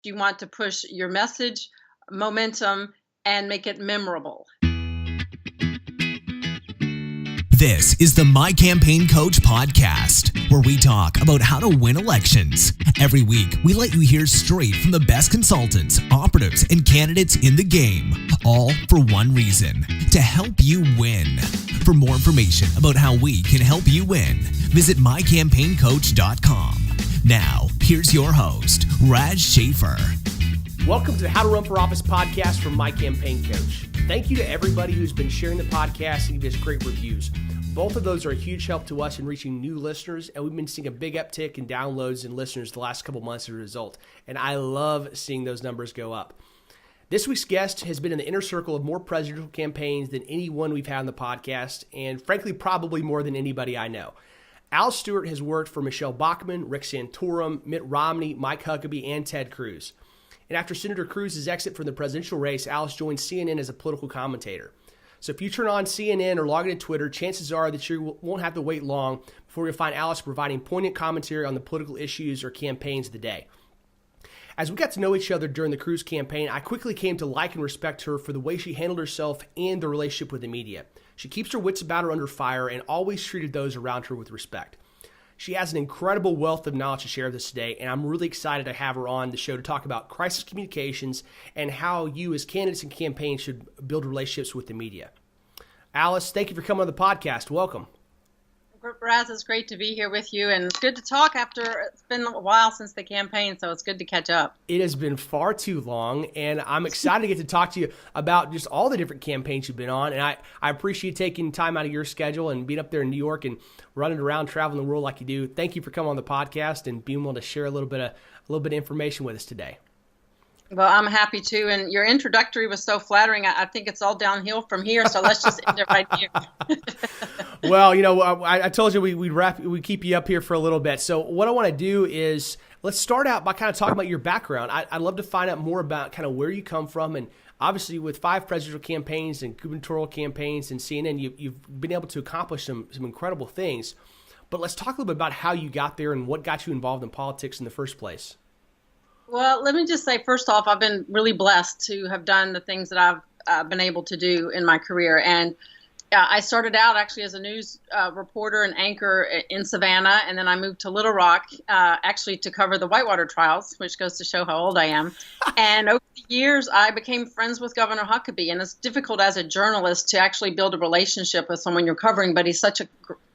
You want to push your message, momentum, and make it memorable. This is the My Campaign Coach podcast, where we talk about how to win elections. Every week, we let you hear straight from the best consultants, operatives, and candidates in the game, all for one reason: to help you win. For more information about how we can help you win, visit mycampaigncoach.com. Now, here's your host, Raj Schaefer. Welcome to the How to Run for Office podcast from My Campaign Coach. Thank you to everybody who's been sharing the podcast and giving us great reviews. Both of those are a huge help to us in reaching new listeners, and we've been seeing a big uptick in downloads and listeners the last couple months as a result, and I love seeing those numbers go up. This week's guest has been in the inner circle of more presidential campaigns than anyone we've had on the podcast, and frankly, probably more than anybody I know. Alice Stewart has worked for Michelle Bachmann, Rick Santorum, Mitt Romney, Mike Huckabee, and Ted Cruz. And after Senator Cruz's exit from the presidential race, Alice joined CNN as a political commentator. So if you turn on CNN or log into Twitter, chances are that you won't have to wait long before you'll find Alice providing poignant commentary on the political issues or campaigns of the day. As we got to know each other during the Cruz campaign, I quickly came to like and respect her for the way she handled herself and the relationship with the media. She keeps her wits about her under fire and always treated those around her with respect. She has an incredible wealth of knowledge to share with us today, and I'm really excited to have her on the show to talk about crisis communications and how you as candidates and campaigns should build relationships with the media. Alice, thank you for coming on the podcast. Welcome. Raz, it's great to be here with you, and it's good to talk after it's been a while since the campaign, so it's good to catch up. It has been far too long, and I'm excited to get to talk to you about just all the different campaigns you've been on, and I appreciate taking time out of your schedule and being up there in New York and running around, traveling the world like you do. Thank you for coming on the podcast and being able to share a little bit of information with us today. Well, I'm happy to, and your introductory was so flattering. I think it's all downhill from here, so let's just end it right here. Well, you know, I told you we'd keep you up here for a little bit. So what I want to do is let's start out by kind of talking about your background. I'd love to find out more about kind of where you come from, and obviously with 5 presidential campaigns and gubernatorial campaigns and CNN, you've been able to accomplish some incredible things. But let's talk a little bit about how you got there and what got you involved in politics in the first place. Well, let me just say, first off, I've been really blessed to have done the things that I've been able to do in my career. And I started out actually as a news reporter and anchor in Savannah, and then I moved to Little Rock actually to cover the Whitewater trials, which goes to show how old I am. And over the years, I became friends with Governor Huckabee, and it's difficult as a journalist to actually build a relationship with someone you're covering, but he's such a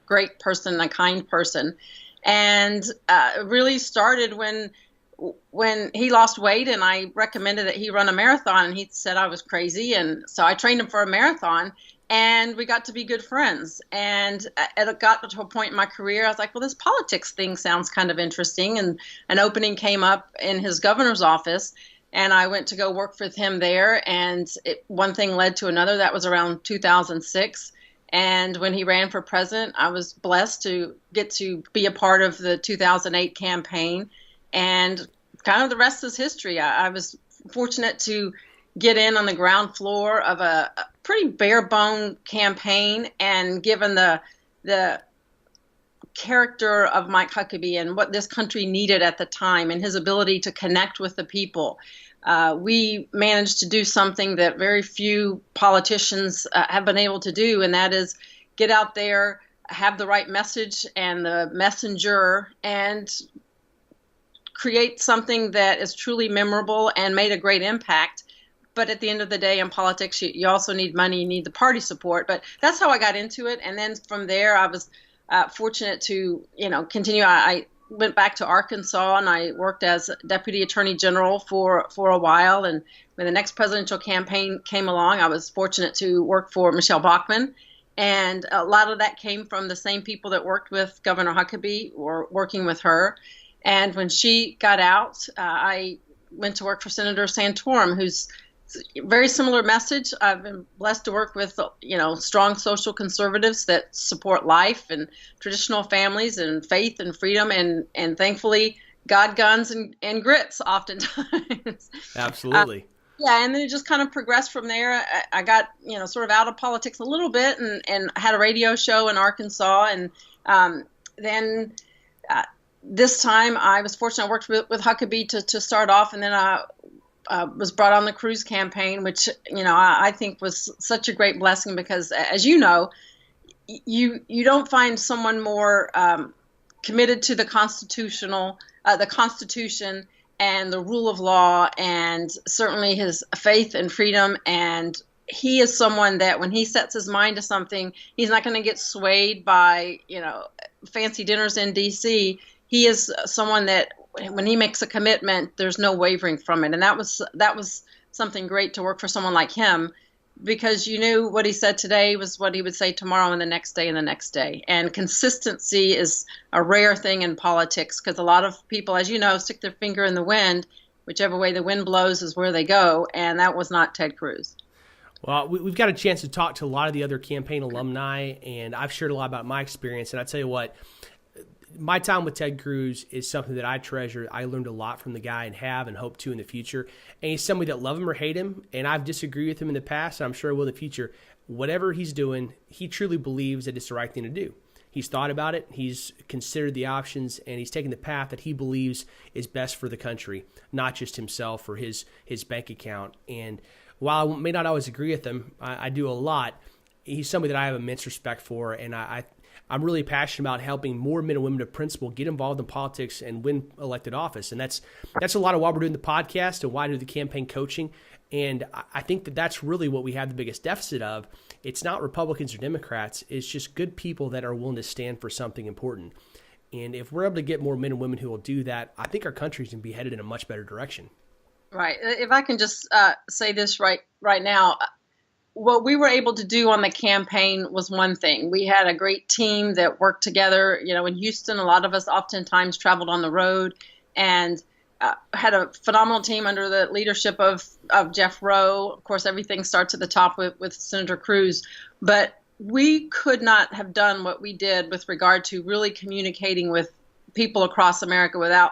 great person, a kind person. And it really started when he lost weight, and I recommended that he run a marathon, and he said I was crazy. And so I trained him for a marathon, and we got to be good friends. And it got to a point in my career, I was like, well, this politics thing sounds kind of interesting. And an opening came up in his governor's office, and I went to go work with him there. And one thing led to another. That was around 2006. And when he ran for president, I was blessed to get to be a part of the 2008 campaign. And kind of the rest is history. I was fortunate to get in on the ground floor of a pretty bare-bone campaign, and given the character of Mike Huckabee and what this country needed at the time and his ability to connect with the people, we managed to do something that very few politicians have been able to do, and that is get out there, have the right message and the messenger, and create something that is truly memorable and made a great impact. But at the end of the day, in politics, you also need money, you need the party support. But that's how I got into it. And then from there, I was fortunate to, continue. I went back to Arkansas, and I worked as Deputy Attorney General for a while. And when the next presidential campaign came along, I was fortunate to work for Michelle Bachmann. And a lot of that came from the same people that worked with Governor Huckabee or working with her. And when she got out, I went to work for Senator Santorum, who's very similar message. I've been blessed to work with, strong social conservatives that support life and traditional families and faith and freedom, and thankfully, God, guns, and grits oftentimes. Absolutely. Yeah, and then it just kind of progressed from there. I got, sort of out of politics a little bit, and had a radio show in Arkansas, and then this time I was fortunate. I worked with Huckabee to start off, and then I was brought on the Cruz campaign, which, I think was such a great blessing because, as you know, you don't find someone more committed to the Constitution and the rule of law, and certainly his faith and freedom. And he is someone that when he sets his mind to something, he's not going to get swayed by, fancy dinners in D.C. He is someone that when he makes a commitment, there's no wavering from it. And that was something great to work for someone like him, because you knew what he said today was what he would say tomorrow and the next day and the next day. And consistency is a rare thing in politics, because a lot of people, as you know, stick their finger in the wind. Whichever way the wind blows is where they go. And that was not Ted Cruz. Well, we've got a chance to talk to a lot of the other campaign alumni, and I've shared a lot about my experience. And I tell you what, my time with Ted Cruz is something that I treasure. I learned a lot from the guy and have and hope to in the future. And he's somebody that love him or hate him, and I've disagreed with him in the past, and I'm sure I will in the future. Whatever he's doing, he truly believes that it's the right thing to do. He's thought about it, he's considered the options, and he's taken the path that he believes is best for the country, not just himself or his bank account. And while I may not always agree with him, I do a lot. He's somebody that I have immense respect for, and I'm really passionate about helping more men and women of principle get involved in politics and win elected office. And that's a lot of why we're doing the podcast and why I do the campaign coaching. And I think that that's really what we have the biggest deficit of. It's not Republicans or Democrats. It's just good people that are willing to stand for something important. And if we're able to get more men and women who will do that, I think our country's going to be headed in a much better direction. Right. If I can just say this right now, what we were able to do on the campaign was one thing. We had a great team that worked together. In Houston, a lot of us oftentimes traveled on the road and had a phenomenal team under the leadership of Jeff Rowe. Of course, everything starts at the top with Senator Cruz. But we could not have done what we did with regard to really communicating with people across America without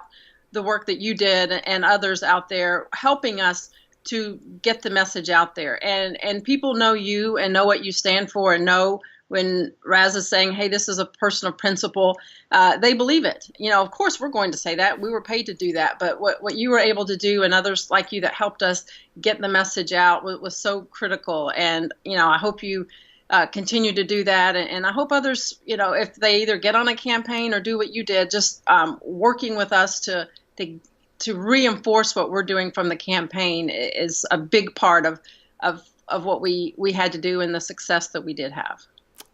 the work that you did and others out there helping us to get the message out there. And people know you and know what you stand for, and know when Raz is saying, hey, this is a person of principle, they believe it. Of course, we're going to say that. We were paid to do that. But what you were able to do, and others like you that helped us get the message out, was so critical. And, I hope you continue to do that. And I hope others, if they either get on a campaign or do what you did, just working with us to reinforce what we're doing from the campaign is a big part of what we had to do and the success that we did have.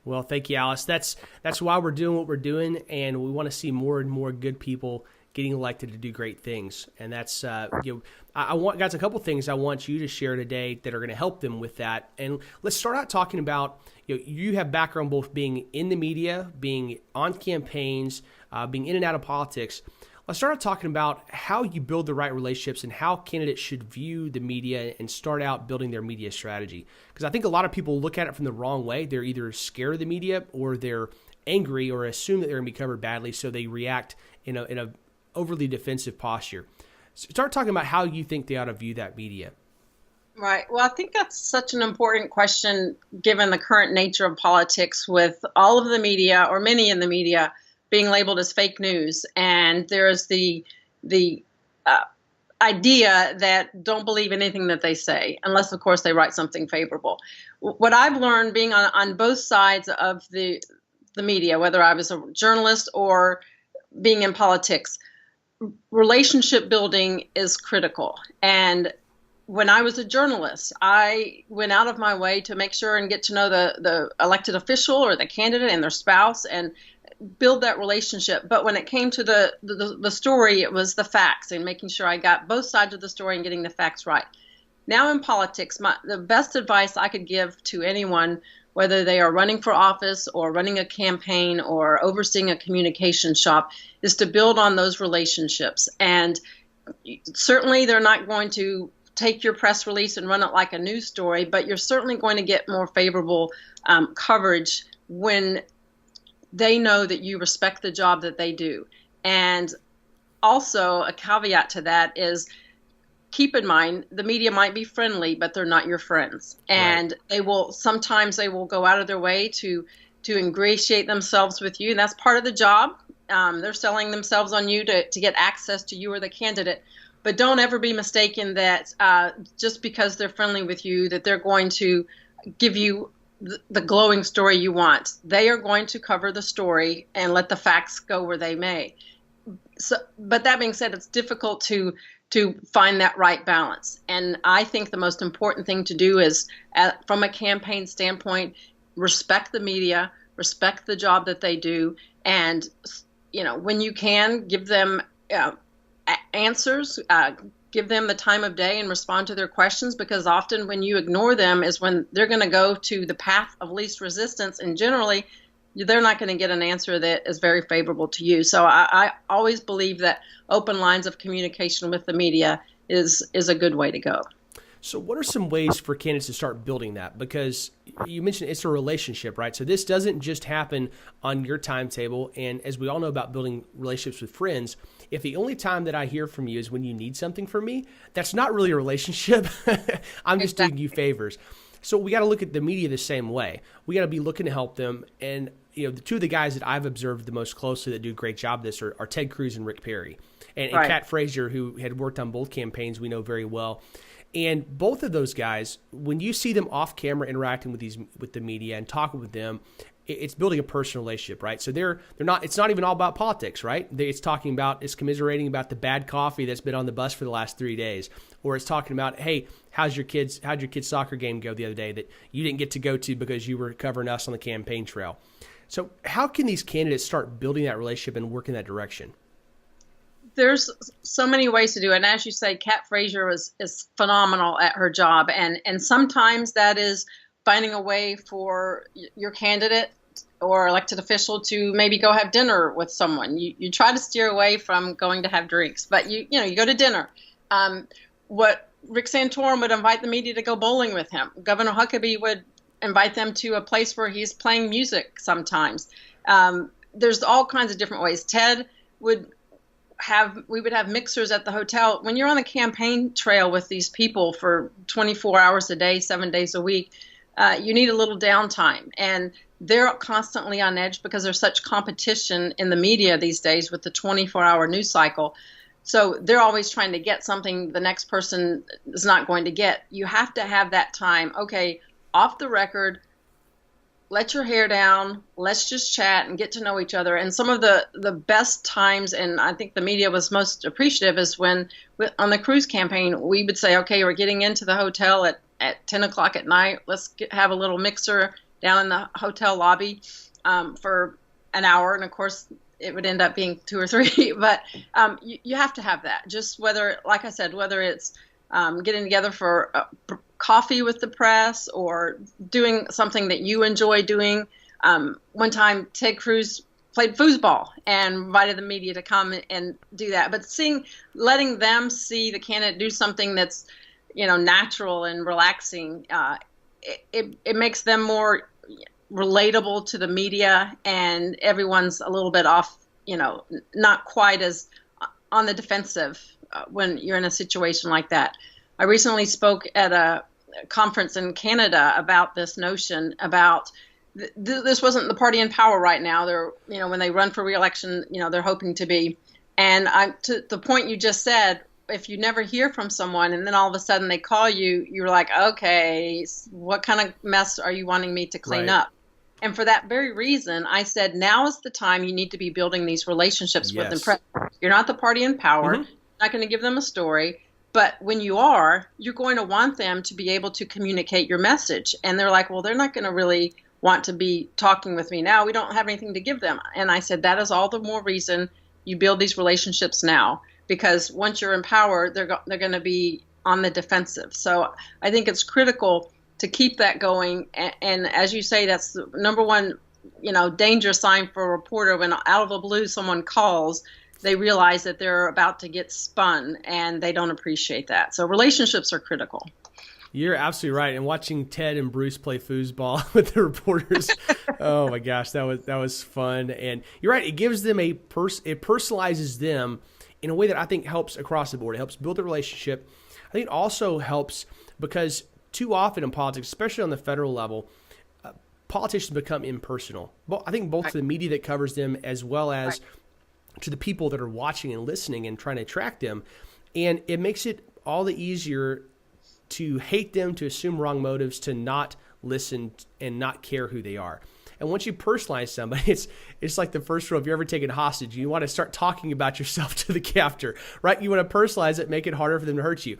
Well, thank you, Alice. That's why we're doing what we're doing, and we want to see more and more good people getting elected to do great things. And that's I want, guys, a couple things I want you to share today that are going to help them with that. And let's start out talking about you have background both being in the media, being on campaigns, being in and out of politics. Let's start out talking about how you build the right relationships and how candidates should view the media and start out building their media strategy. Because I think a lot of people look at it from the wrong way. They're either scared of the media or they're angry or assume that they're going to be covered badly, so they react in a overly defensive posture. So start talking about how you think they ought to view that media. Right. Well, I think that's such an important question given the current nature of politics, with all of the media, or many in the media, being labeled as fake news. And there's the idea that don't believe anything that they say, unless, of course, they write something favorable. What I've learned being on both sides of the media, whether I was a journalist or being in politics, relationship building is critical. And when I was a journalist, I went out of my way to make sure and get to know the elected official or the candidate and their spouse and build that relationship. But when it came to the story, it was the facts and making sure I got both sides of the story and getting the facts right. Now in politics, the best advice I could give to anyone, whether they are running for office or running a campaign or overseeing a communication shop, is to build on those relationships. And certainly they're not going to take your press release and run it like a news story, but you're certainly going to get more favorable coverage when they know that you respect the job that they do. And also a caveat to that is, keep in mind, the media might be friendly, but they're not your friends. And right. Sometimes they will go out of their way to ingratiate themselves with you. And that's part of the job. They're selling themselves on you to get access to you or the candidate. But don't ever be mistaken that just because they're friendly with you, that they're going to give you the glowing story you want. They are going to cover the story and let the facts go where they may. So, but that being said, it's difficult to find that right balance. And I think the most important thing to do is, from a campaign standpoint, respect the media, respect the job that they do, and when you can, give them answers, give them the time of day and respond to their questions, because often when you ignore them is when they're going to go to the path of least resistance, and generally they're not going to get an answer that is very favorable to you. So I always believe that open lines of communication with the media is a good way to go. So what are some ways for candidates to start building that? Because you mentioned it's a relationship, right? So this doesn't just happen on your timetable. And as we all know about building relationships with friends, if the only time that I hear from you is when you need something from me, that's not really a relationship. I'm just doing you favors. So we got to look at the media the same way. We got to be looking to help them. And the two of the guys that I've observed the most closely that do a great job of this are Ted Cruz and Rick Perry. And Kat Frazier, who had worked on both campaigns, we know very well. And both of those guys, when you see them off camera interacting with the media and talking with them, it's building a personal relationship, right? So they're not. It's not even all about politics, right? It's commiserating about the bad coffee that's been on the bus for the last 3 days, or it's talking about, hey, how'd your kid's soccer game go the other day that you didn't get to go to because you were covering us on the campaign trail? So how can these candidates start building that relationship and work in that direction? There's so many ways to do it. And as you say, Kat Frazier is phenomenal at her job. And sometimes that is finding a way for your candidate or elected official to maybe go have dinner with someone. You try to steer away from going to have drinks, but you go to dinner. What Rick Santorum would invite the media to go bowling with him. Governor Huckabee would invite them to a place where he's playing music sometimes. There's all kinds of different ways. Ted we would have mixers at the hotel. When you're on the campaign trail with these people for 24 hours a day, 7 days a week, you need a little downtime. And they're constantly on edge because there's such competition in the media these days with the 24-hour news cycle. So they're always trying to get something the next person is not going to get. You have to have that time. Okay, off the record, let your hair down, let's just chat and get to know each other. And some of the best times, and I think the media was most appreciative, is when on the Cruz campaign, we would say, okay, we're getting into the hotel at 10 o'clock at night. Let's have a little mixer down in the hotel lobby for an hour. And of course, it would end up being 2 or 3. But you have to have that. Just whether it's getting together for coffee with the press or doing something that you enjoy doing. One time, Ted Cruz played foosball and invited the media to come and do that. But letting them see the candidate do something that's, natural and relaxing, it makes them more relatable to the media, and everyone's a little bit off, not quite as on the defensive when you're in a situation like that. I recently spoke at a conference in Canada about this notion about this wasn't the party in power right now. They're, when they run for re-election, they're hoping to be. And to the point you just said, if you never hear from someone and then all of a sudden they call you, you're like, okay, what kind of mess are you wanting me to clean up? And for that very reason, I said, now is the time you need to be building these relationships with them. You're not the party in power. Mm-hmm. Not going to give them a story. But when you are, you're going to want them to be able to communicate your message. And they're like, well, they're not going to really want to be talking with me now. We don't have anything to give them. And I said, that is all the more reason you build these relationships now, because once you're in power, they're going to be on the defensive. So I think it's critical to keep that going. And as you say, that's the number one, danger sign for a reporter. When out of the blue someone calls, they realize that they're about to get spun, and they don't appreciate that. So relationships are critical. You're absolutely right. And watching Ted and Bruce play foosball with the reporters, oh my gosh, that was fun. And you're right, it gives them it personalizes them in a way that I think helps across the board. It helps build the relationship. I think it also helps because too often in politics, especially on the federal level, politicians become impersonal. Well, I think both the media that covers them as well as to the people that are watching and listening and trying to attract them. And it makes it all the easier to hate them, to assume wrong motives, to not listen and not care who they are. And once you personalize somebody, it's like the first rule. If you're ever taken hostage, you want to start talking about yourself to the captor, right? You want to personalize it, make it harder for them to hurt you.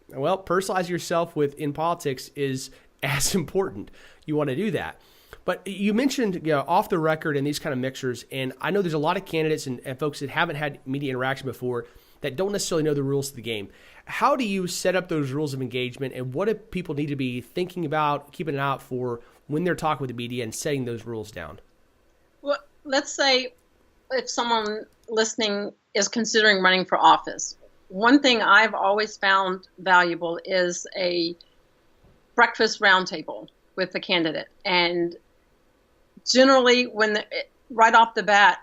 Well, personalize yourself in politics is as important. You want to do that. But you mentioned, off the record and these kind of mixers, and I know there's a lot of candidates and folks that haven't had media interaction before that don't necessarily know the rules of the game. How do you set up those rules of engagement, and what do people need to be thinking about, keeping an eye out for when they're talking with the media and setting those rules down? Well, let's say if someone listening is considering running for office, one thing I've always found valuable is a breakfast roundtable with the candidate. And generally, right off the bat,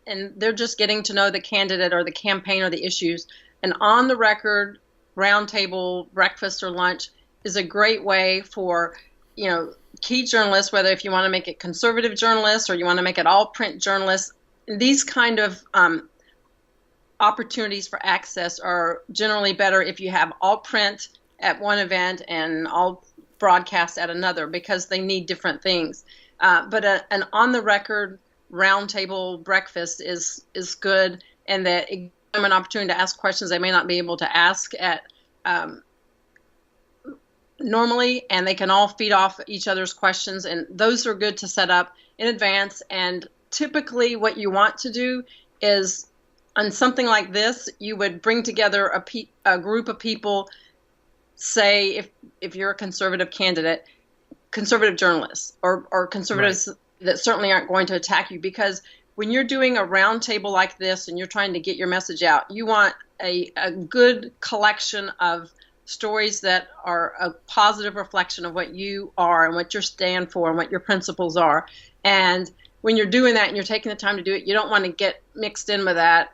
and they're just getting to know the candidate or the campaign or the issues, an on-the-record roundtable breakfast or lunch is a great way for, key journalists, whether if you want to make it conservative journalists or you want to make it all print journalists, these kind of opportunities for access are generally better if you have all print at one event and all broadcast at another, because they need different things. But an on-the-record roundtable breakfast is good, and that it gives them an opportunity to ask questions they may not be able to ask at normally, and they can all feed off each other's questions, and those are good to set up in advance. And typically what you want to do is, on something like this, you would bring together a group of people, say if you're a conservative candidate, conservative journalists or conservatives that certainly aren't going to attack you, because when you're doing a roundtable like this and you're trying to get your message out, you want a good collection of stories that are a positive reflection of what you are and what you stand for and what your principles are. And when you're doing that and you're taking the time to do it, you don't want to get mixed in with that,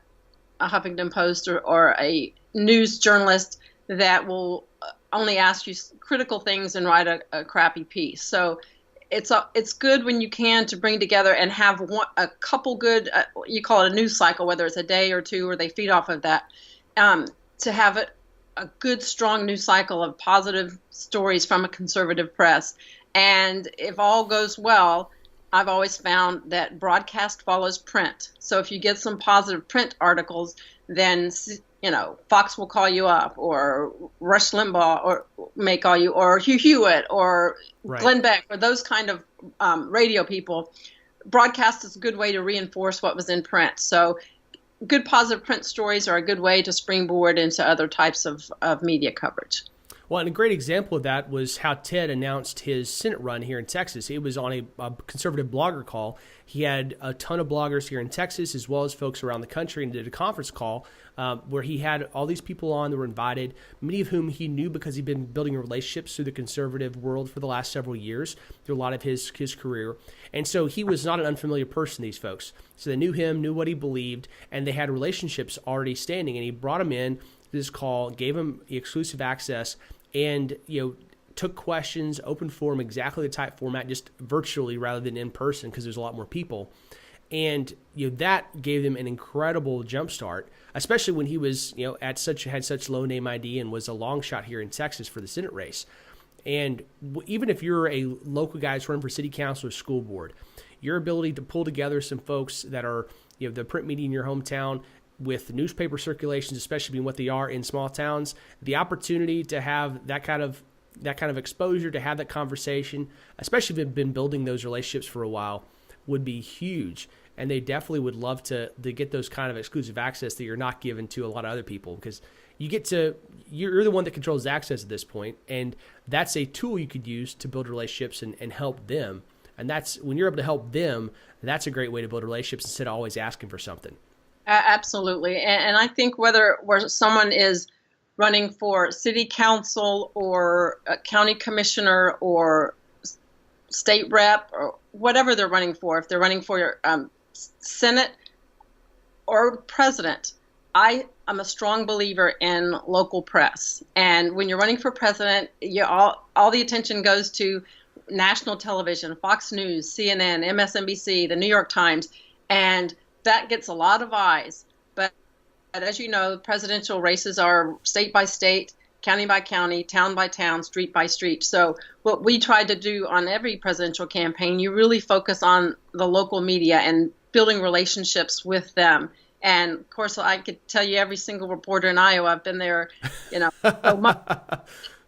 a Huffington Post or a news journalist that will only ask you critical things and write a crappy piece. So it's good when you can to bring together and have a couple good, you call it a news cycle, whether it's a day or two or they feed off of that, to have a good, strong news cycle of positive stories from a conservative press. And if all goes well, I've always found that broadcast follows print. So if you get some positive print articles, then Fox will call you up, or Rush Limbaugh may call you, or Hugh Hewitt, or Glenn Beck, or those kind of radio people. Broadcast is a good way to reinforce what was in print. So good positive print stories are a good way to springboard into other types of media coverage. Well, and a great example of that was how Ted announced his Senate run here in Texas. It was on a conservative blogger call. He had a ton of bloggers here in Texas, as well as folks around the country, and did a conference call where he had all these people on that were invited, many of whom he knew because he'd been building relationships through the conservative world for the last several years, through a lot of his career. And so he was not an unfamiliar person, these folks. So they knew him, knew what he believed, and they had relationships already standing. And he brought him in to this call, gave him the exclusive access, and took questions, open forum, exactly the type format, just virtually rather than in person, because there's a lot more people. And that gave them an incredible jumpstart, especially when he was had such low name ID and was a long shot here in Texas for the Senate race. And even if you're a local guy who's running for city council or school board, your ability to pull together some folks that are the print media in your hometown, with newspaper circulations, especially being what they are in small towns, the opportunity to have that kind of exposure, to have that conversation, especially if they've been building those relationships for a while, would be huge. And they definitely would love to get those kind of exclusive access that you're not given to a lot of other people, because you're the one that controls access at this point, and that's a tool you could use to build relationships and help them. And that's when you're able to help them, that's a great way to build relationships instead of always asking for something. Absolutely. And I think where someone is running for city council or a county commissioner or state rep or whatever they're running for, if they're running for Senate or president, I am a strong believer in local press. And when you're running for president, all the attention goes to national television, Fox News, CNN, MSNBC, the New York Times, and that gets a lot of eyes. as you know, presidential races are state by state, county by county, town by town, street by street. So what we tried to do on every presidential campaign, you really focus on the local media and building relationships with them. And of course, I could tell you every single reporter in Iowa. I've been there, so much.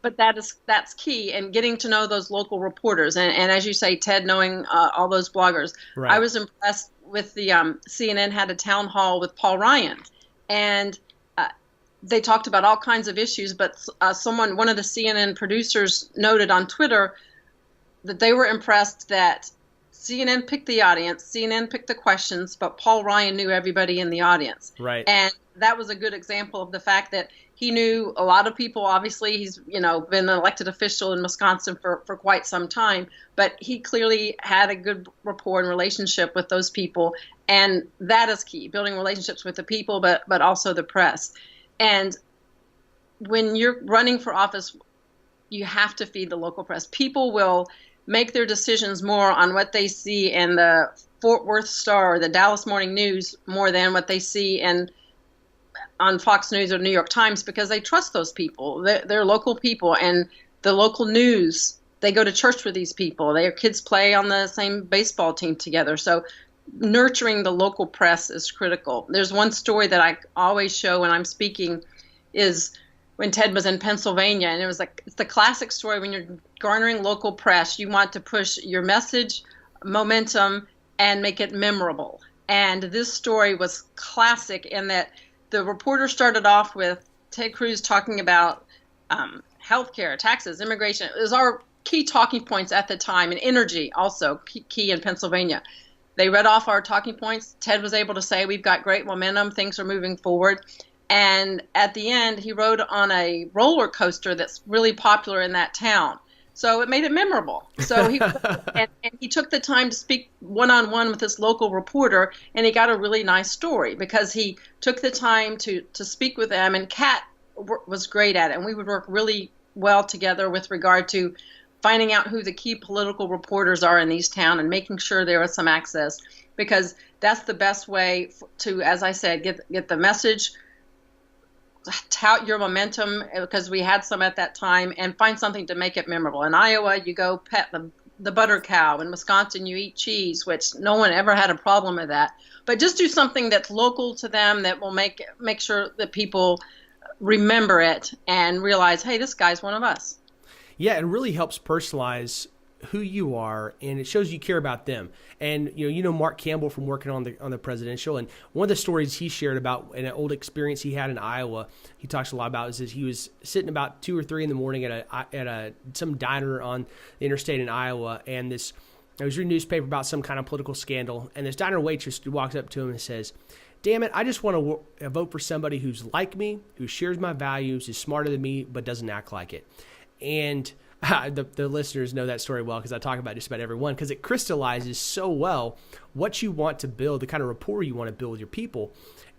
But that's key, and getting to know those local reporters. And as you say, Ted, knowing all those bloggers. Right. I was impressed with the CNN had a town hall with Paul Ryan, and they talked about all kinds of issues. But one of the CNN producers noted on Twitter that they were impressed that CNN picked the audience, CNN picked the questions, but Paul Ryan knew everybody in the audience. Right. And that was a good example of the fact that he knew a lot of people. Obviously, he's been an elected official in Wisconsin for quite some time, but he clearly had a good rapport and relationship with those people, and that is key, building relationships with the people, but also the press. And when you're running for office, you have to feed the local press. People will make their decisions more on what they see in the Fort Worth Star or the Dallas Morning News more than what they see on Fox News or New York Times, because they trust those people. They're local people, and the local news, they go to church with these people. Their kids play on the same baseball team together. So nurturing the local press is critical. There's one story that I always show when I'm speaking is when Ted was in Pennsylvania, and it's the classic story. When you're garnering local press, you want to push your message, momentum, and make it memorable. And this story was classic in that the reporter started off with Ted Cruz talking about healthcare, taxes, immigration. It was our key talking points at the time, and energy also key in Pennsylvania. They read off our talking points. Ted was able to say, we've got great momentum, things are moving forward. And at the end, he rode on a roller coaster that's really popular in that town. So it made it memorable. So he and he took the time to speak one-on-one with this local reporter, and he got a really nice story because he took the time to speak with them. And Kat was great at it, and we would work really well together with regard to finding out who the key political reporters are in these towns and making sure there was some access, because that's the best way to, as I said, get the message, tout your momentum, because we had some at that time, and find something to make it memorable. In Iowa, you go pet the butter cow. In Wisconsin, you eat cheese, which no one ever had a problem with that. But just do something that's local to them that will make sure that people remember it and realize, hey, this guy's one of us. Yeah, it really helps personalize who you are, and it shows you care about them. And Mark Campbell from working on the presidential, and one of the stories he shared about an old experience he had in Iowa, he talks a lot about, is he was sitting about 2 or 3 in the morning at some diner on the interstate in Iowa, and I was reading a newspaper about some kind of political scandal, and this diner waitress walks up to him and says, "Damn it, I just want to vote for somebody who's like me, who shares my values, is smarter than me, but doesn't act like it." And the listeners know that story well, because I talk about just about everyone, because it crystallizes so well what you want to build, the kind of rapport you want to build with your people.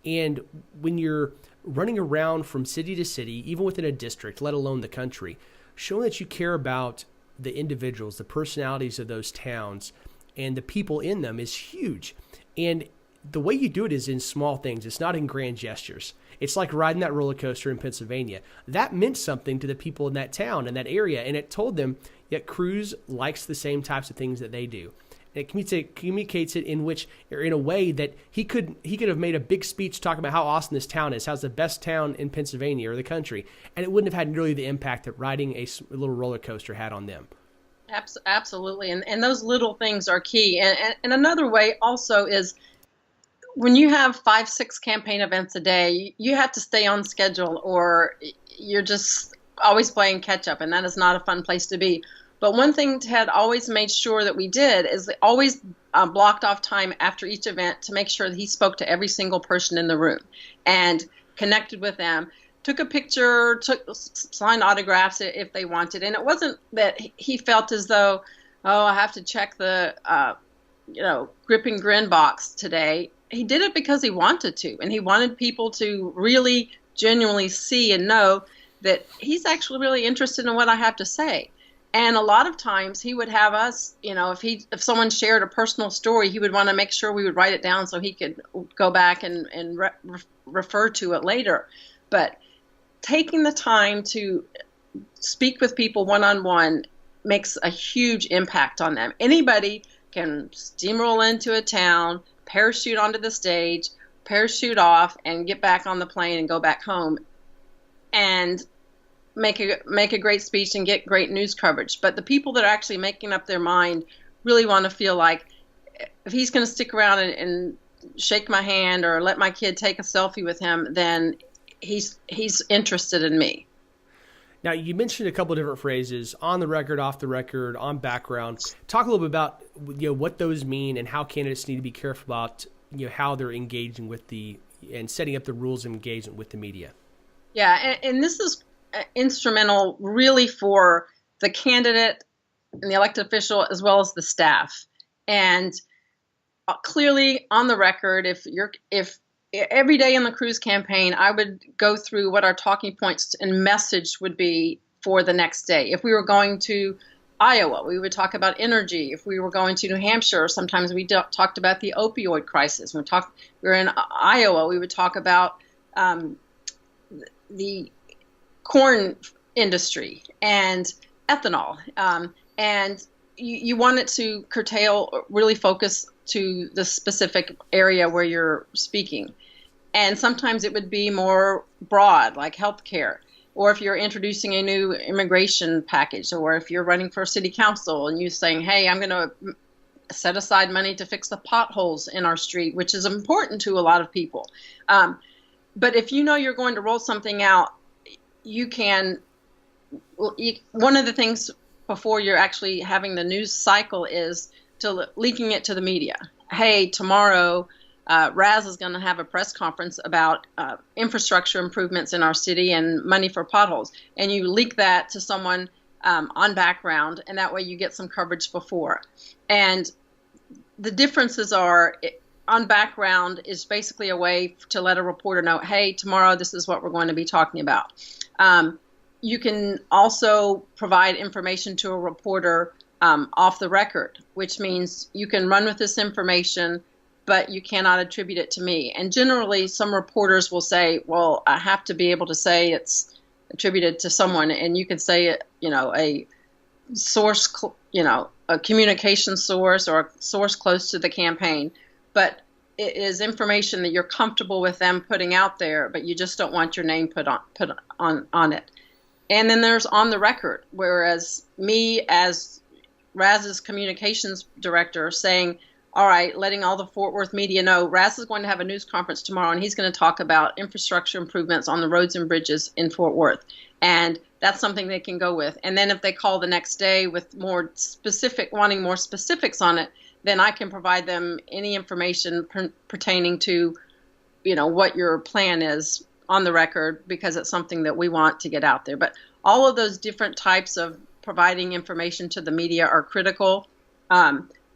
And when you're running around from city to city, even within a district, let alone the country, showing that you care about the individuals, the personalities of those towns, and the people in them is huge. And the way you do it is in small things. It's not in grand gestures. It's like riding that roller coaster in Pennsylvania. That meant something to the people in that town, in that area, and it told them that Cruz likes the same types of things that they do. And it communicates it in a way that he could have made a big speech talking about how awesome this town is, how's the best town in Pennsylvania or the country, and it wouldn't have had nearly the impact that riding a little roller coaster had on them. Absolutely, and those little things are key. And another way also is, when you have 5-6 campaign events a day, you have to stay on schedule, or you're just always playing catch up, and that is not a fun place to be. But one thing Ted always made sure that we did is always blocked off time after each event to make sure that he spoke to every single person in the room and connected with them, took a picture, signed autographs if they wanted. And it wasn't that he felt as though, I have to check the grip and grin box today. He did it because he wanted to, and he wanted people to really genuinely see and know that he's actually really interested in what I have to say. And a lot of times he would have us, if someone shared a personal story, he would want to make sure we would write it down so he could go back and refer to it later. But taking the time to speak with people one-on-one makes a huge impact on them. Anybody can steamroll into a town, parachute onto the stage, parachute off, and get back on the plane and go back home and make a great speech and get great news coverage. But the people that are actually making up their mind really want to feel like if he's going to stick around and shake my hand or let my kid take a selfie with him, then he's interested in me. Now, you mentioned a couple of different phrases: on the record, off the record, on background. Talk a little bit about what those mean and how candidates need to be careful about how they're engaging with and setting up the rules of engagement with the media. Yeah, and this is instrumental really for the candidate and the elected official as well as the staff. And clearly on the record, if every day in the Cruz campaign, I would go through what our talking points and message would be for the next day. If we were going to Iowa, we would talk about energy. If we were going to New Hampshire, sometimes we talked about the opioid crisis. When we were in Iowa, we would talk about the corn industry and ethanol. And you want it to curtail, really focus to the specific area where you're speaking. And sometimes it would be more broad, like healthcare, or if you're introducing a new immigration package, or if you're running for city council and you're saying, hey, I'm going to set aside money to fix the potholes in our street, which is important to a lot of people. But if you're going to roll something out, one of the things before you're actually having the news cycle is leaking it to the media. Hey, tomorrow Raz is going to have a press conference about infrastructure improvements in our city and money for potholes. And you leak that to someone on background, and that way you get some coverage before. And the differences are, on background is basically a way to let a reporter know, hey, tomorrow this is what we're going to be talking about. You can also provide information to a reporter off the record, which means you can run with this information, but you cannot attribute it to me. And generally, some reporters will say, well, I have to be able to say it's attributed to someone. And you can say, a source, a communication source or a source close to the campaign. But it is information that you're comfortable with them putting out there, but you just don't want your name put on it. And then there's on the record, whereas me as Raz's communications director saying, all right, letting all the Fort Worth media know Raz is going to have a news conference tomorrow, and he's going to talk about infrastructure improvements on the roads and bridges in Fort Worth. And that's something they can go with. And then if they call the next day with wanting more specifics on it, then I can provide them any information pertaining to, what your plan is on the record, because it's something that we want to get out there. But all of those different types of providing information to the media are critical.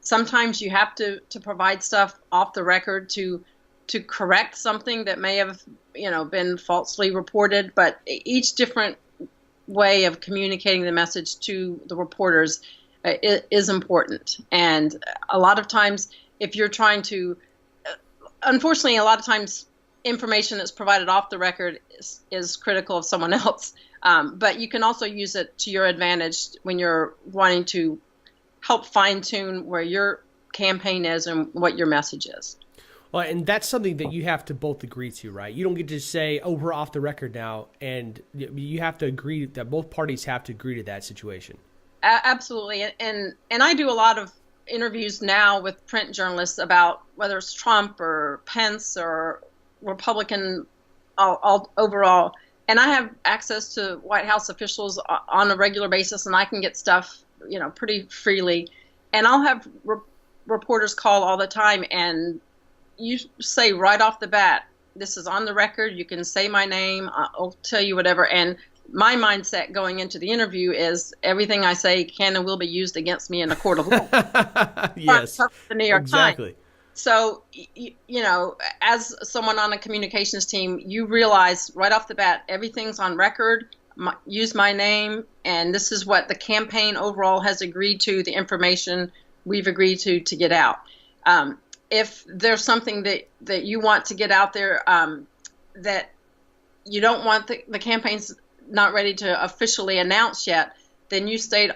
Sometimes you have to provide stuff off the record to correct something that may have, been falsely reported. But each different way of communicating the message to the reporters is important. And a lot of times, if you're trying to, unfortunately, a lot of times information that's provided off the record is critical of someone else. But you can also use it to your advantage when you're wanting to help fine-tune where your campaign is and what your message is. Well, and that's something that you have to both agree to, right? You don't get to say, oh, we're off the record now, and you have to agree that both parties have to agree to that situation. Absolutely. And I do a lot of interviews now with print journalists about whether it's Trump or Pence or Republican all overall. And I have access to White House officials on a regular basis, and I can get stuff, pretty freely. And I'll have reporters call all the time, and you say right off the bat, this is on the record. You can say my name. I'll tell you whatever. And my mindset going into the interview is everything I say can and will be used against me in a court of law. Yes, the New York exactly. Times. So, as someone on a communications team, you realize right off the bat, everything's on record. use my name, and this is what the campaign overall has agreed to, the information we've agreed to get out. If there's something that you want to get out there that you don't want the campaign's not ready to officially announce yet, then you state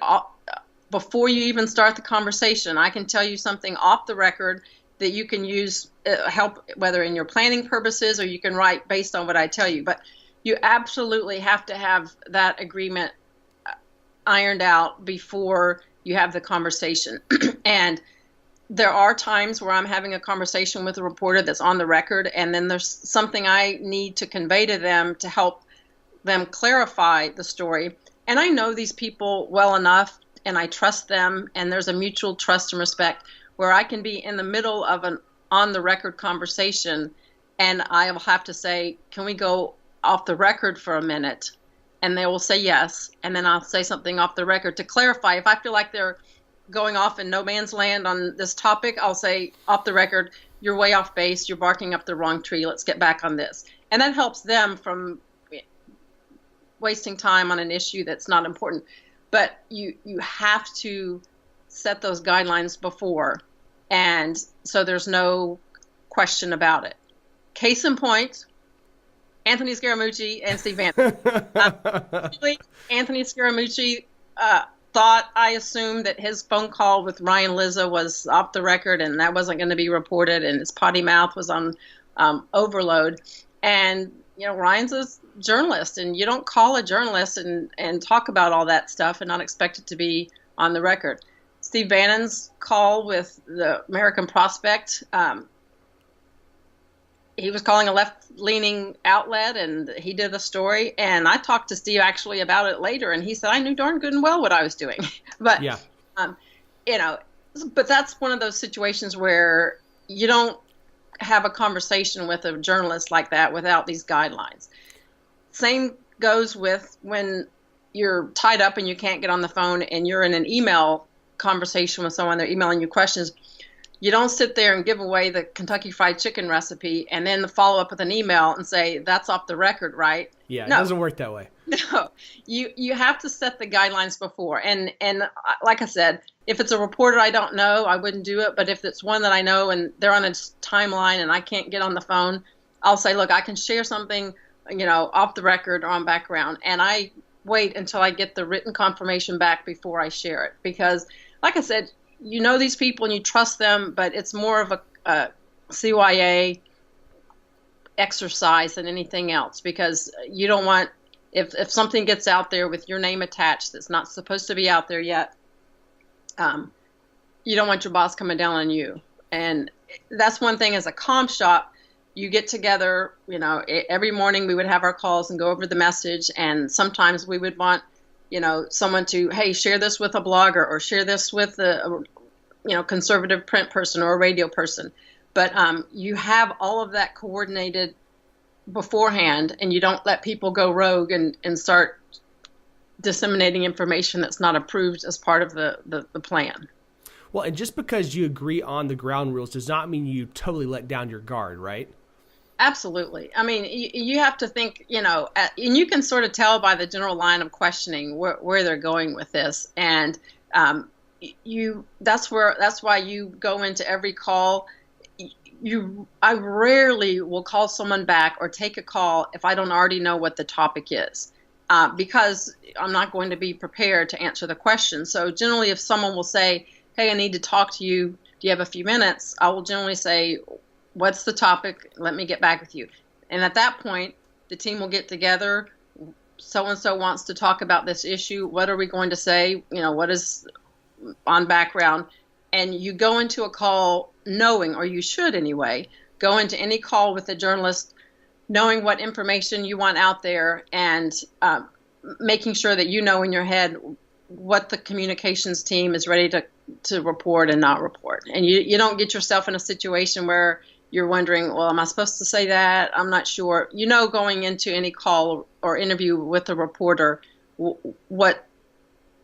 before you even start the conversation, I can tell you something off the record that you can use help, whether in your planning purposes or you can write based on what I tell you. But you absolutely have to have that agreement ironed out before you have the conversation. And there are times where I'm having a conversation with a reporter that's on the record, and then there's something I need to convey to them to help them clarify the story. And I know these people well enough, and I trust them, and there's a mutual trust and respect where I can be in the middle of an on-the-record conversation, and I will have to say, can we go off the record for a minute? And they will say yes, and then I'll say something off the record to clarify. If I feel like they're going off in no man's land on this topic, I'll say off the record, you're way off base, you're barking up the wrong tree, let's get back on this. And that helps them from wasting time on an issue that's not important. But you have to set those guidelines before, and so there's no question about it. Case in point, Anthony Scaramucci and Steve Bannon. Anthony Scaramucci thought, I assumed, that his phone call with Ryan Lizza was off the record and that wasn't going to be reported, and his potty mouth was on overload. And Ryan's a journalist, and you don't call a journalist and talk about all that stuff and not expect it to be on the record. Steve Bannon's call with the American Prospect, he was calling a left-leaning outlet, and he did the story. And I talked to Steve actually about it later, and he said, I knew darn good and well what I was doing. But, yeah. But that's one of those situations where you don't have a conversation with a journalist like that without these guidelines. Same goes with when you're tied up and you can't get on the phone and you're in an email conversation with someone, they're emailing you questions. You don't sit there and give away the Kentucky Fried Chicken recipe and then follow up with an email and say, that's off the record, right? Yeah, it doesn't work that way. No, you have to set the guidelines before. And like I said, if it's a reporter I don't know, I wouldn't do it. But if it's one that I know and they're on a timeline and I can't get on the phone, I'll say, look, I can share something, off the record or on background. And I wait until I get the written confirmation back before I share it. Because, like I said, these people and you trust them, but it's more of a CYA exercise than anything else, because you don't want, if something gets out there with your name attached that's not supposed to be out there yet, you don't want your boss coming down on you. And that's one thing. As a comm shop, you get together, every morning we would have our calls and go over the message, and sometimes we would want someone to, hey, share this with a blogger or share this with a conservative print person or a radio person. But you have all of that coordinated beforehand, and you don't let people go rogue and start disseminating information that's not approved as part of the plan. Well, and just because you agree on the ground rules does not mean you totally let down your guard, right? Absolutely. I mean, you have to think, and you can sort of tell by the general line of questioning where they're going with this. And that's why you go into every call. I rarely will call someone back or take a call if I don't already know what the topic is, because I'm not going to be prepared to answer the question. So generally, if someone will say, hey, I need to talk to you, do you have a few minutes? I will generally say, what's the topic? Let me get back with you. And at that point, the team will get together. So-and-so wants to talk about this issue. What are we going to say? What is on background? And you go into a call knowing, or you should anyway, go into any call with a journalist knowing what information you want out there, and making sure that in your head what the communications team is ready to report and not report. And you don't get yourself in a situation where you're wondering, well, am I supposed to say that? I'm not sure. Going into any call or interview with a reporter, what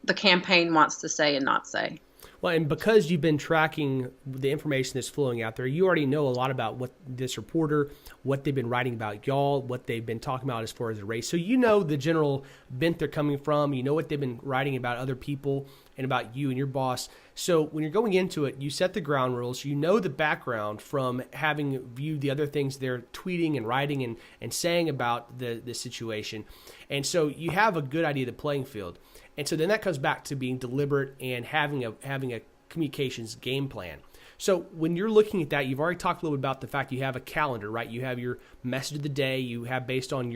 the campaign wants to say and not say. Well, and because you've been tracking the information that's flowing out there, you already know a lot about what this reporter, what they've been writing about y'all, what they've been talking about as far as the race. So you know the general bent they're coming from. You know what they've been writing about other people and about you and your boss. So when you're going into it, you set the ground rules. You know the background from having viewed the other things they're tweeting and writing and saying about the situation. And so you have a good idea of the playing field. And so then that comes back to being deliberate and having a communications game plan. So when you're looking at that, you've already talked a little bit about the fact you have a calendar, right? You have your message of the day. You have based on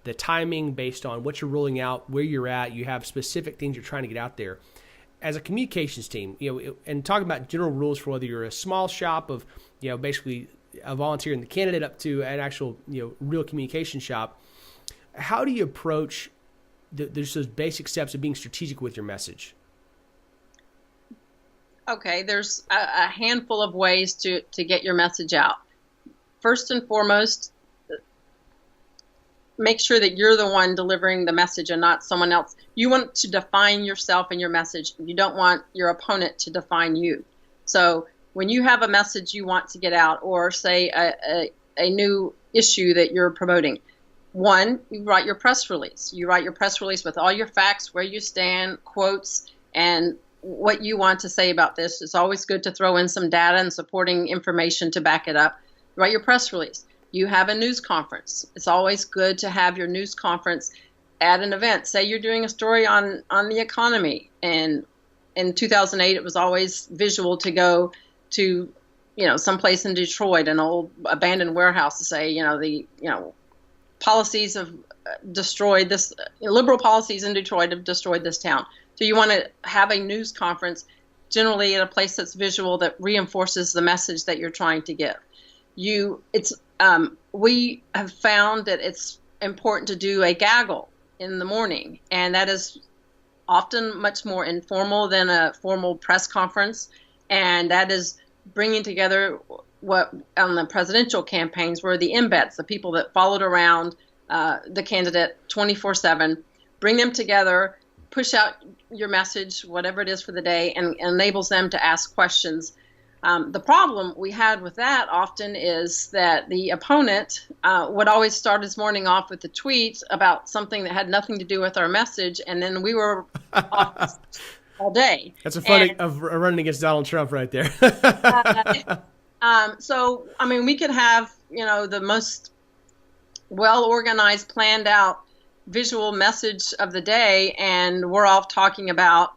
the timing, based on what you're rolling out, where you're at. You have specific things you're trying to get out there. As a communications team, and talking about general rules for whether you're a small shop of, basically a volunteer and the candidate up to an actual, real communication shop, how do you approach there's those basic steps of being strategic with your message? Okay, there's a handful of ways to get your message out. First and foremost, make sure that you're the one delivering the message and not someone else. You want to define yourself and your message. You don't want your opponent to define you. So when you have a message you want to get out, or say a new issue that you're promoting, one, you write your press release. You write your press release with all your facts, where you stand, quotes, and what you want to say about this. It's always good to throw in some data and supporting information to back it up. You write your press release. You have a news conference. It's always good to have your news conference at an event. Say you're doing a story on the economy, and in 2008 it was always visual to go to someplace in Detroit, an old abandoned warehouse, to say policies have destroyed this, liberal policies in Detroit have destroyed this town. So you want to have a news conference generally at a place that's visual, that reinforces the message that you're trying to give. We have found that it's important to do a gaggle in the morning, and that is often much more informal than a formal press conference, and that is bringing together what on the presidential campaigns were the embeds, the people that followed around the candidate 24/7, bring them together, push out your message, whatever it is for the day, and enables them to ask questions. The problem we had with that often is that the opponent would always start his morning off with a tweet about something that had nothing to do with our message, and then we were off all day. That's a fun of running against Donald Trump right there. So, we could have, the most well-organized, planned out visual message of the day, and we're off talking about,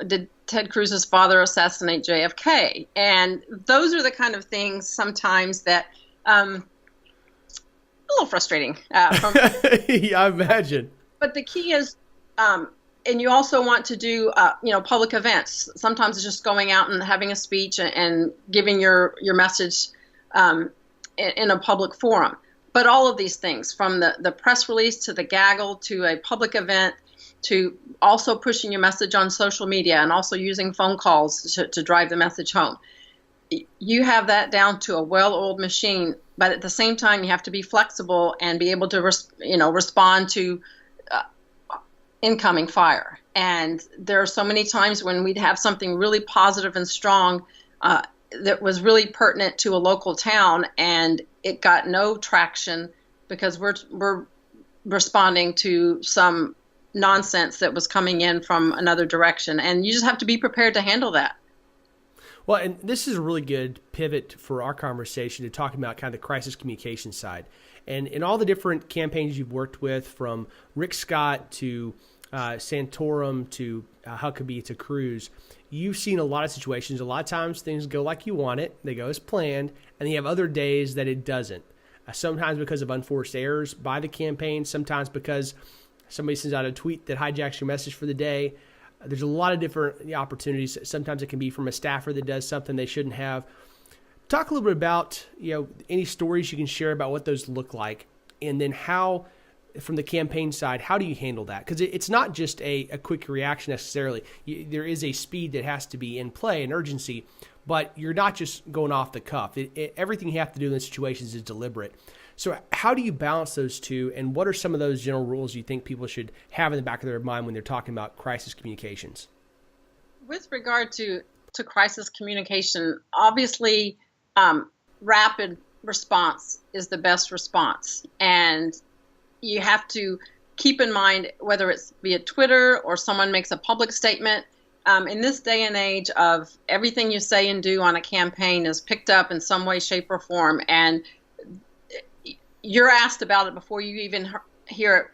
did Ted Cruz's father assassinate JFK? And those are the kind of things sometimes that a little frustrating. Yeah, I imagine. But the key is, and you also want to do, public events. Sometimes it's just going out and having a speech and giving your message in a public forum. But all of these things, from the press release to the gaggle to a public event, to also pushing your message on social media and also using phone calls to drive the message home. You have that down to a well-oiled machine, but at the same time, you have to be flexible and be able to respond to incoming fire. And there are so many times when we'd have something really positive and strong that was really pertinent to a local town, and it got no traction because we're responding to some nonsense that was coming in from another direction. And you just have to be prepared to handle that. Well, and this is a really good pivot for our conversation to talk about kind of the crisis communication side. And in all the different campaigns you've worked with, from Rick Scott to Santorum to Huckabee to Cruz, you've seen a lot of situations. A lot of times things go like you want it. They go as planned. And you have other days that it doesn't. Sometimes because of unforced errors by the campaign. Sometimes because somebody sends out a tweet that hijacks your message for the day. There's a lot of different opportunities. Sometimes it can be from a staffer that does something they shouldn't have. Talk a little bit about, any stories you can share about what those look like, and then how, from the campaign side, how do you handle that? Because it's not just a quick reaction necessarily. There is a speed that has to be in play, an urgency, but you're not just going off the cuff. Everything you have to do in those situations is deliberate. So how do you balance those two, and what are some of those general rules you think people should have in the back of their mind when they're talking about crisis communications? with regard to crisis communication, obviously, rapid response is the best response. And you have to keep in mind, whether it's via Twitter or someone makes a public statement, in this day and age of everything you say and do on a campaign is picked up in some way, shape, or form, and you're asked about it before you even hear it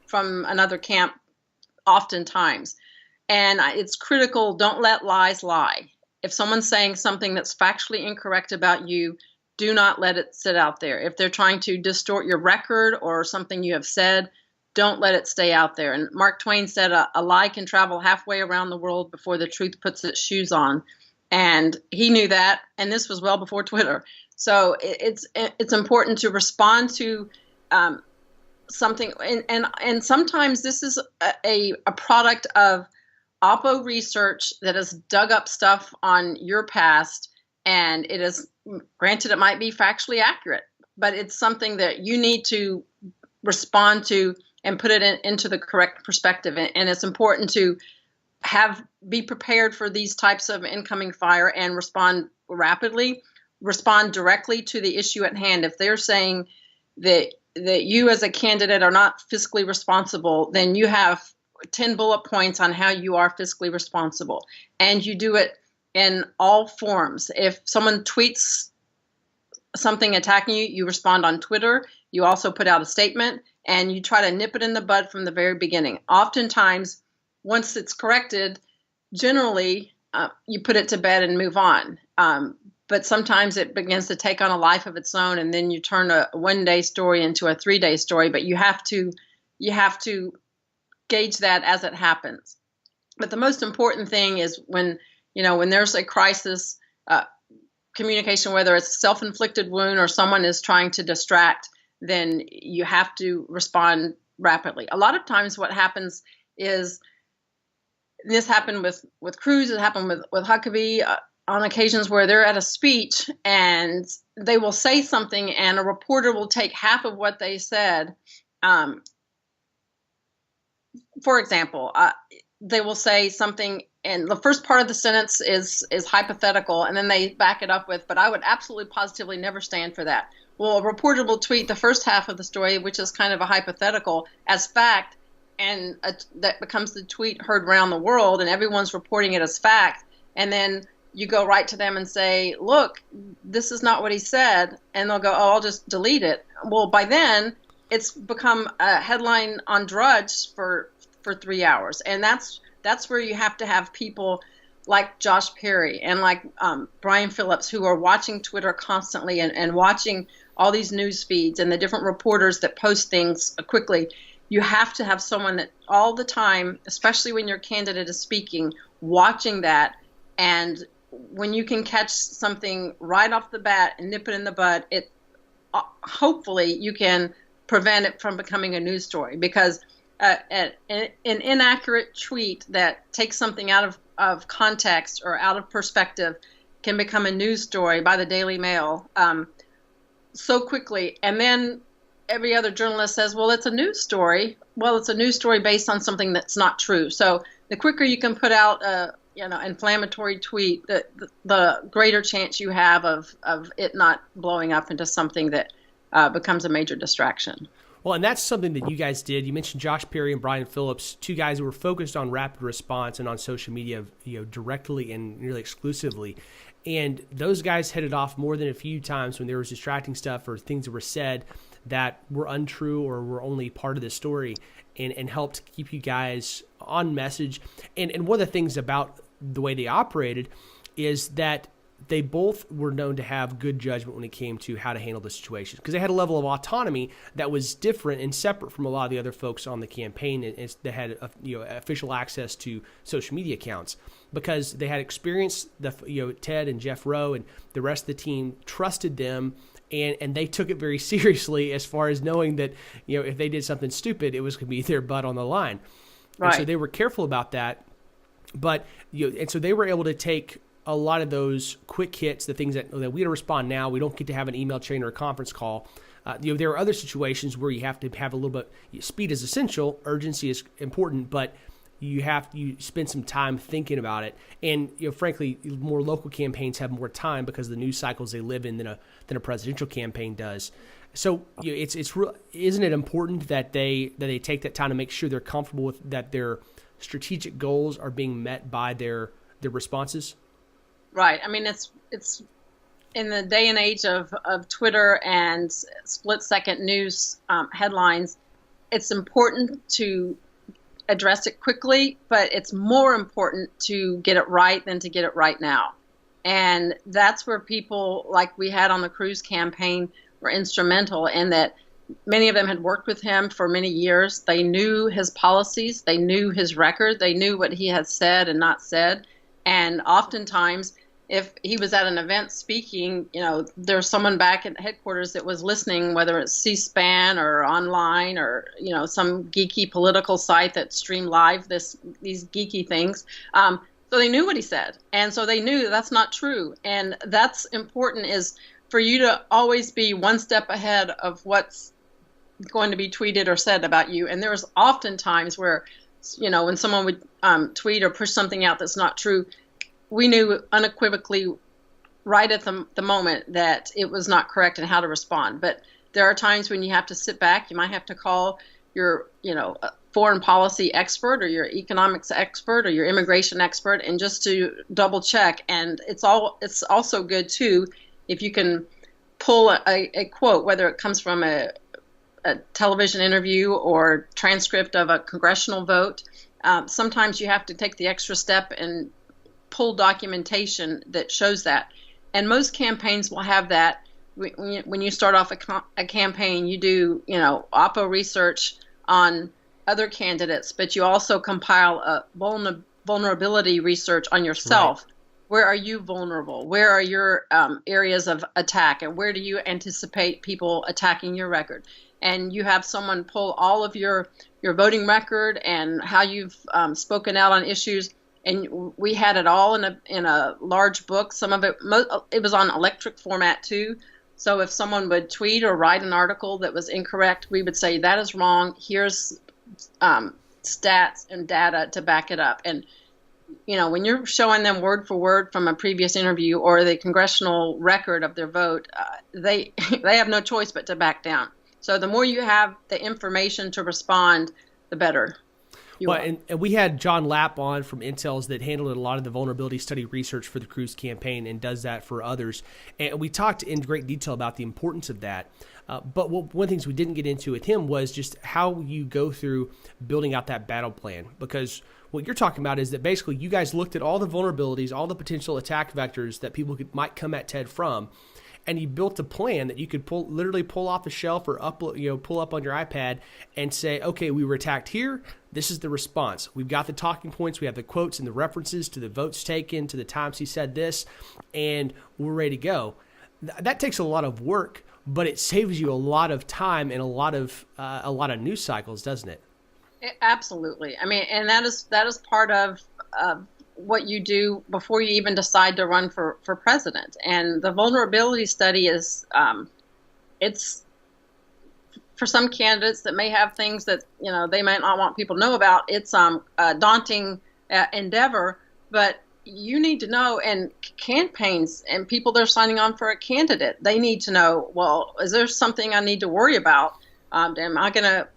from another camp oftentimes. And it's critical, don't let lies lie. If someone's saying something that's factually incorrect about you, do not let it sit out there. If they're trying to distort your record or something you have said, don't let it stay out there. And Mark Twain said a lie can travel halfway around the world before the truth puts its shoes on. And he knew that, and this was well before Twitter. So it's important to respond to something, and sometimes this is a product of Oppo research that has dug up stuff on your past, and it is, granted, it might be factually accurate, but it's something that you need to respond to and put it into the correct perspective. And it's important to be prepared for these types of incoming fire and respond rapidly, respond directly to the issue at hand. If they're saying that you as a candidate are not fiscally responsible, then you have 10 bullet points on how you are fiscally responsible. And you do it in all forms. If someone tweets something attacking you, you respond on Twitter. You also put out a statement, and you try to nip it in the bud from the very beginning. Oftentimes, once it's corrected, generally, you put it to bed and move on. But sometimes it begins to take on a life of its own, and then you turn a one-day story into a 3-day story. But you have to gauge that as it happens. But the most important thing is when there's a crisis, communication, whether it's a self-inflicted wound or someone is trying to distract, then you have to respond rapidly. A lot of times what happens is, this happened with Cruz, it happened with Huckabee, on occasions where they're at a speech and they will say something and a reporter will take half of what they said. For example, they will say something and the first part of the sentence is hypothetical, and then they back it up with, but I would absolutely positively never stand for that. Well, a reporter will tweet the first half of the story, which is kind of a hypothetical, as fact, and that becomes the tweet heard around the world, and everyone's reporting it as fact. And then you go right to them and say, look, this is not what he said. And they'll go, oh, I'll just delete it. Well, by then, it's become a headline on Drudge for 3 hours. And that's where you have to have people like Josh Perry and like Brian Phillips, who are watching Twitter constantly and watching all these news feeds and the different reporters that post things quickly. You have to have someone that all the time, especially when your candidate is speaking, watching that. And when you can catch something right off the bat and nip it in the bud, hopefully you can prevent it from becoming a news story. Because an inaccurate tweet that takes something out of context or out of perspective can become a news story by the Daily Mail so quickly. And then every other journalist says, well, it's a news story. Well, it's a news story based on something that's not true. So the quicker you can put out a inflammatory tweet, the greater chance you have of it not blowing up into something that becomes a major distraction. Well, and that's something that you guys did. You mentioned Josh Perry and Brian Phillips, two guys who were focused on rapid response and on social media, directly and nearly exclusively. And those guys headed off more than a few times when there was distracting stuff or things that were said that were untrue or were only part of the story, and helped keep you guys on message. And one of the things about the way they operated is that they both were known to have good judgment when it came to how to handle the situation, because they had a level of autonomy that was different and separate from a lot of the other folks on the campaign, and they had official access to social media accounts because they had experienced Ted and Jeff Rowe and the rest of the team trusted them, and they took it very seriously as far as knowing that if they did something stupid, it was going to be their butt on the line. Right. And so they were careful about that, but and so they were able to take a lot of those quick hits, the things that we got to respond now. We don't get to have an email chain or a conference call. There are other situations where you have to have a little bit. Speed is essential, urgency is important, but you spend some time thinking about it. And frankly, more local campaigns have more time because of the news cycles they live in than a presidential campaign does. So isn't it important that they take that time to make sure they're comfortable with that their strategic goals are being met by their responses? Right. I mean, it's in the day and age of Twitter and split-second news headlines, it's important to address it quickly, but it's more important to get it right than to get it right now. And that's where people like we had on the Cruz campaign were instrumental in that. Many of them had worked with him for many years. They knew his policies. They knew his record. They knew what he had said and not said. And oftentimes, if he was at an event speaking, there's someone back at headquarters that was listening, whether it's C-SPAN or online or, some geeky political site that streamed live these geeky things. So they knew what he said. And so they knew that's not true. And that's important is for you to always be one step ahead of what's going to be tweeted or said about you. And there was often times where, when someone would tweet or push something out that's not true, we knew unequivocally right at the moment that it was not correct and how to respond. But there are times when you have to sit back. You might have to call your, foreign policy expert or your economics expert or your immigration expert and just to double check. And it's also good too if you can pull a quote, whether it comes from a television interview or transcript of a congressional vote. Sometimes you have to take the extra step and pull documentation that shows that. And most campaigns will have that. When you start off a campaign, you do, oppo research on other candidates, but you also compile a vulnerability research on yourself. Right. Where are you vulnerable? Where are your areas of attack? And where do you anticipate people attacking your record? And you have someone pull all of your voting record and how you've spoken out on issues. And we had it all in a large book. Some of it was on electric format too. So if someone would tweet or write an article that was incorrect, we would say that is wrong. Here's stats and data to back it up. And when you're showing them word for word from a previous interview or the congressional record of their vote, they have no choice but to back down. So the more you have the information to respond, the better. And we had John Lapp on from Intel's that handled a lot of the vulnerability study research for the Cruz campaign and does that for others. And we talked in great detail about the importance of that. But one of the things we didn't get into with him was just how you go through building out that battle plan. Because what you're talking about is that basically you guys looked at all the vulnerabilities, all the potential attack vectors that people might come at Ted from, and you built a plan that you could literally pull off the shelf or pull up on your iPad and say, okay, we were attacked here. This is the response. We've got the talking points. We have the quotes and the references to the votes taken, to the times he said this, and we're ready to go. That takes a lot of work, but it saves you a lot of time and a lot of news cycles, doesn't it? Absolutely. I mean, and that is part of what you do before you even decide to run for president. And the vulnerability study is, it's for some candidates that may have things that, they might not want people to know about. It's a daunting endeavor, but you need to know, and campaigns and people that are signing on for a candidate, they need to know, well, is there something I need to worry about? Am I going to,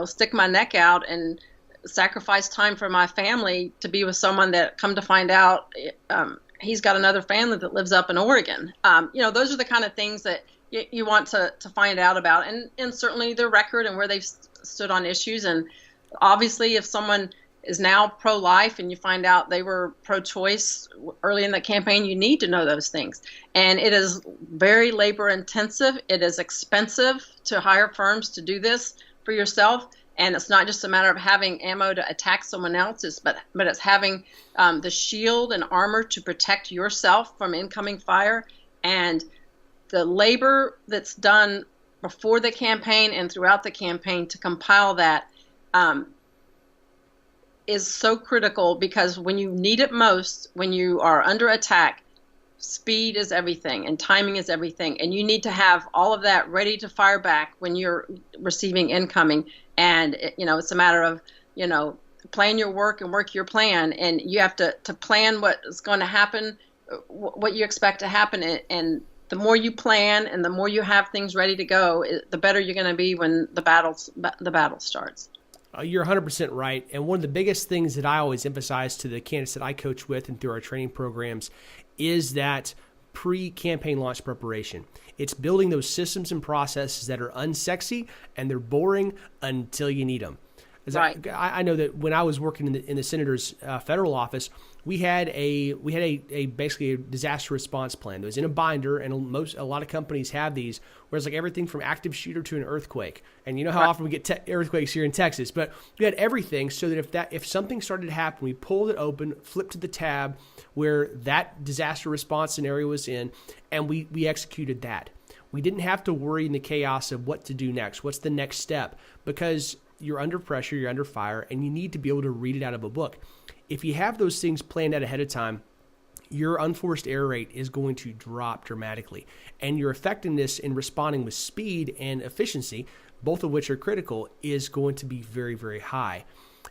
stick my neck out and sacrifice time for my family to be with someone that, come to find out, he's got another family that lives up in Oregon? Those are the kind of things that you want to find out about, and certainly their record and where they've stood on issues. And obviously, if someone is now pro-life and you find out they were pro-choice early in the campaign, you need to know those things. And it is very labor intensive. It is expensive to hire firms to do this for yourself. And it's not just a matter of having ammo to attack someone else's, but it's having the shield and armor to protect yourself from incoming fire. And the labor that's done before the campaign and throughout the campaign to compile that is so critical, because when you need it most, when you are under attack, speed is everything and timing is everything. And you need to have all of that ready to fire back when you're receiving incoming. And, it's a matter of, plan your work and work your plan, and you have to plan what is going to happen, what you expect to happen, and the more you plan and the more you have things ready to go, the better you're going to be when the battle starts. You're 100% right. And one of the biggest things that I always emphasize to the candidates that I coach with and through our training programs is that pre-campaign launch preparation. It's building those systems and processes that are unsexy and they're boring until you need them. Right. I know that when I was working in the senator's federal office, we had a basically a disaster response plan that was in a binder, and a lot of companies have these, where it's like everything from active shooter to an earthquake. And you know how often we get earthquakes here in Texas, but we had everything so that if something started to happen, we pulled it open, flipped to the tab where that disaster response scenario was in, and we executed that. We didn't have to worry in the chaos of what to do next, what's the next step, because you're under pressure, you're under fire, and you need to be able to read it out of a book. If you have those things planned out ahead of time, your unforced error rate is going to drop dramatically. And your effectiveness in responding with speed and efficiency, both of which are critical, is going to be very, very high.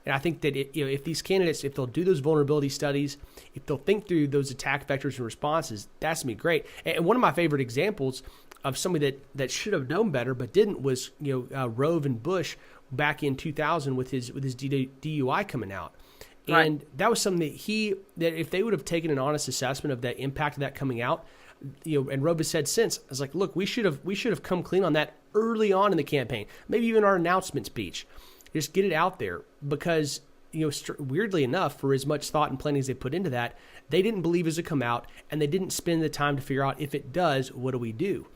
And I think that if these candidates, if they'll do those vulnerability studies, if they'll think through those attack vectors and responses, that's going to be great. And one of my favorite examples of somebody that should have known better but didn't was Rove and Bush back in 2000 with his DUI coming out. Right. And that was something that if they would have taken an honest assessment of the impact of that coming out, and Rove has said since, I was like, look, we should have come clean on that early on in the campaign, maybe even our announcement speech. Just get it out there, because weirdly enough, for as much thought and planning as they put into that, they didn't believe it was to come out, and they didn't spend the time to figure out, if it does, what do we do?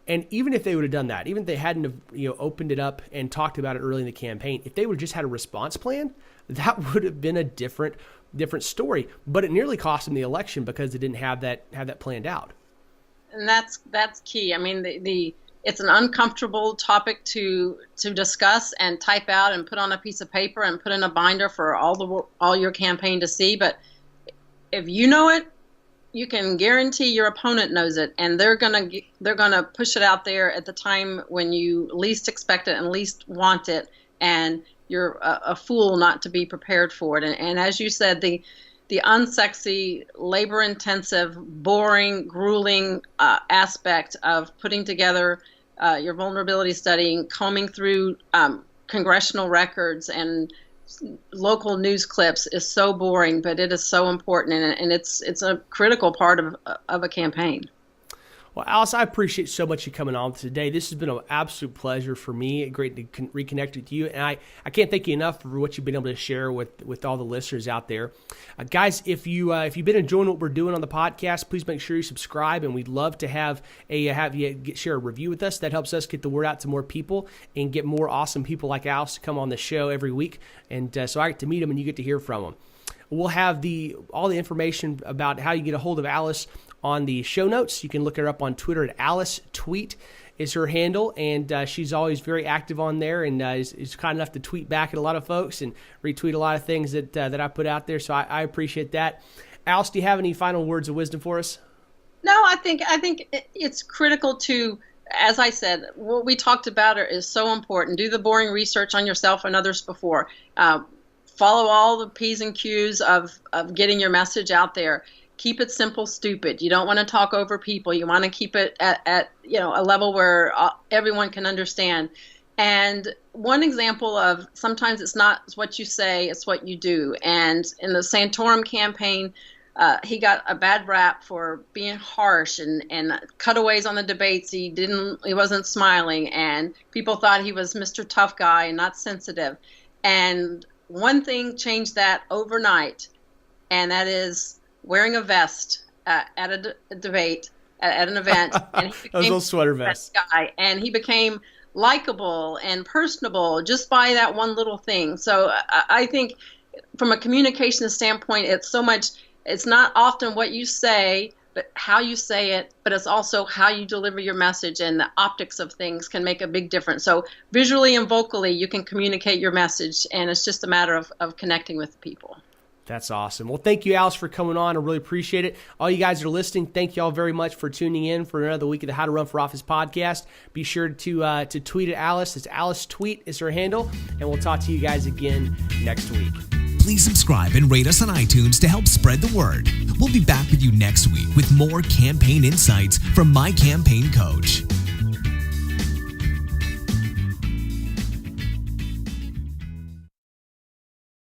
And even if they would have done that, even if they hadn't have, opened it up and talked about it early in the campaign, if they would have just had a response plan, that would have been a different story. But it nearly cost them the election because they didn't have that planned out. And that's key. I mean, it's an uncomfortable topic to discuss and type out and put on a piece of paper and put in a binder for all your campaign to see. But if you know it, you can guarantee your opponent knows it, and they're gonna push it out there at the time when you least expect it and least want it, and you're a fool not to be prepared for it. And as you said, the unsexy, labor-intensive, boring, grueling aspect of putting together your vulnerability study, combing through congressional records and local news clips is so boring, but it is so important, and it's a critical part of a campaign. Well, Alice, I appreciate so much you coming on today. This has been an absolute pleasure for me. Great to reconnect with you. And I can't thank you enough for what you've been able to share with all the listeners out there. Guys, if you've been enjoying what we're doing on the podcast, please make sure you subscribe. And we'd love to have you share a review with us. That helps us get the word out to more people and get more awesome people like Alice to come on the show every week. And so I get to meet them and you get to hear from them. We'll have all the information about how you get a hold of Alice on the show notes. You can look her up on Twitter at Alice Tweet is her handle, and she's always very active on there, and is kind enough to tweet back at a lot of folks and retweet a lot of things that I put out there. So I appreciate that. Alice, do you have any final words of wisdom for us? No, I think it's critical to, as I said, what we talked about is so important. Do the boring research on yourself and others before. Follow all the P's and Q's of getting your message out there. Keep it simple, stupid. You don't want to talk over people. You want to keep it at a level where everyone can understand. And one example of sometimes it's not what you say, it's what you do. And in the Santorum campaign, he got a bad rap for being harsh and cutaways on the debates. He wasn't smiling, and people thought he was Mr. Tough Guy and not sensitive. And one thing changed that overnight, and that is wearing a vest at a debate, at an event. And he became those little sweater vests. Guy, and he became likable and personable just by that one little thing. So I think from a communication standpoint, it's not often what you say, but how you say it, but it's also how you deliver your message, and the optics of things can make a big difference. So visually and vocally, you can communicate your message, and it's just a matter of connecting with people. That's awesome. Well, thank you, Alice, for coming on. I really appreciate it. All you guys that are listening, thank you all very much for tuning in for another week of the How to Run for Office podcast. Be sure to tweet at Alice. It's Alice Tweet is her handle, and we'll talk to you guys again next week. Please subscribe and rate us on iTunes to help spread the word. We'll be back with you next week with more campaign insights from My Campaign Coach.